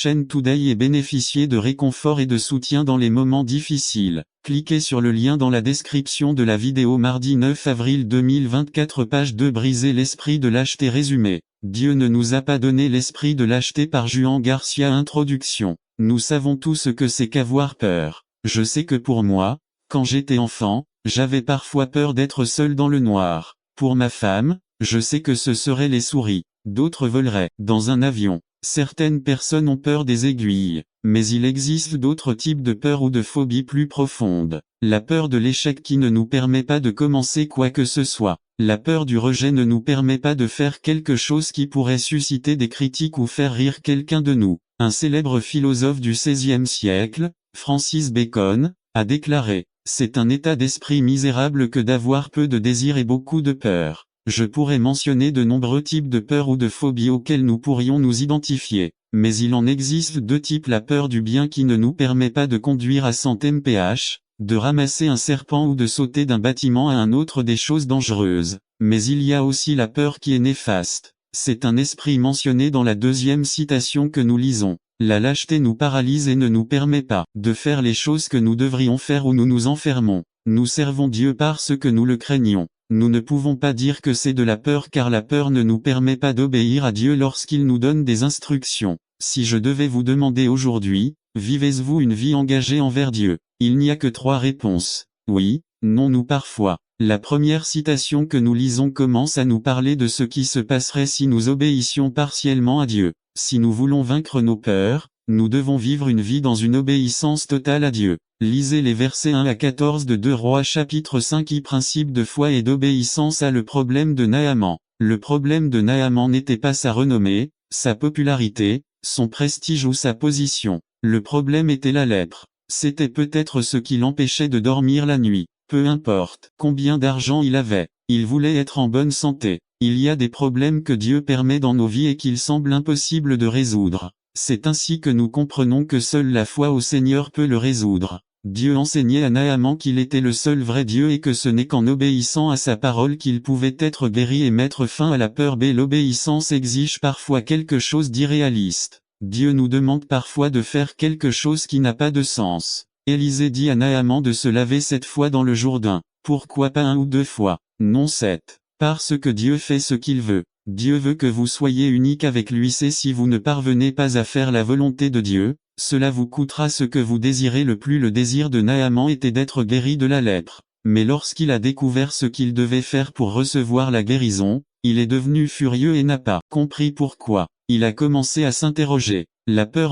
chaîne Today et bénéficier de réconfort et de soutien dans les moments difficiles. Cliquez sur le lien dans la description de la vidéo mardi 9 avril 2024 page 2 Briser l'esprit de lâcheté résumé. Dieu ne nous a pas donné l'esprit de lâcheté par Juan Garcia. Introduction. Nous savons tous ce que c'est qu'avoir peur. Je sais que pour moi, quand j'étais enfant, j'avais parfois peur d'être seul dans le noir. Pour ma femme, je sais que ce seraient les souris. D'autres voleraient dans un avion. Certaines personnes ont peur des aiguilles, mais il existe d'autres types de peurs ou de phobies plus profondes. La peur de l'échec qui ne nous permet pas de commencer quoi que ce soit. La peur du rejet ne nous permet pas de faire quelque chose qui pourrait susciter des critiques ou faire rire quelqu'un de nous. Un célèbre philosophe du XVIe siècle, Francis Bacon, a déclaré « C'est un état d'esprit misérable que d'avoir peu de désir et beaucoup de peur ». Je pourrais mentionner de nombreux types de peurs ou de phobies auxquels nous pourrions nous identifier, mais il en existe deux types: la peur du bien qui ne nous permet pas de conduire à 100 mph, de ramasser un serpent ou de sauter d'un bâtiment à un autre, des choses dangereuses, mais il y a aussi la peur qui est néfaste. C'est un esprit mentionné dans la deuxième citation que nous lisons. La lâcheté nous paralyse et ne nous permet pas de faire les choses que nous devrions faire ou nous nous enfermons. Nous servons Dieu parce que nous le craignons. Nous ne pouvons pas dire que c'est de la peur car la peur ne nous permet pas d'obéir à Dieu lorsqu'il nous donne des instructions. Si je devais vous demander aujourd'hui, vivez-vous une vie engagée envers Dieu? Il n'y a que 3 réponses. Oui, non ou parfois. La première citation que nous lisons commence à nous parler de ce qui se passerait si nous obéissions partiellement à Dieu. Si nous voulons vaincre nos peurs, nous devons vivre une vie dans une obéissance totale à Dieu. Lisez les versets 1 à 14 de 2 Rois chapitre 5. Principe de foi et d'obéissance à le problème de Naaman. Le problème de Naaman n'était pas sa renommée, sa popularité, son prestige ou sa position. Le problème était la lèpre. C'était peut-être ce qui l'empêchait de dormir la nuit. Peu importe combien d'argent il avait, il voulait être en bonne santé. Il y a des problèmes que Dieu permet dans nos vies et qu'il semble impossible de résoudre. C'est ainsi que nous comprenons que seule la foi au Seigneur peut le résoudre. Dieu enseignait à Naaman qu'il était le seul vrai Dieu et que ce n'est qu'en obéissant à sa parole qu'il pouvait être guéri et mettre fin à la peur. L'obéissance exige parfois quelque chose d'irréaliste. Dieu nous demande parfois de faire quelque chose qui n'a pas de sens. Élisée dit à Naaman de se laver 7 fois dans le Jourdain. Pourquoi pas 1 ou 2 fois? Non 7. Parce que Dieu fait ce qu'il veut. Dieu veut que vous soyez unique avec lui. C'est si vous ne parvenez pas à faire la volonté de Dieu, cela vous coûtera ce que vous désirez le plus. Le désir de Naaman était d'être guéri de la lèpre. Mais lorsqu'il a découvert ce qu'il devait faire pour recevoir la guérison, il est devenu furieux et n'a pas compris pourquoi. Il a commencé à s'interroger. La peur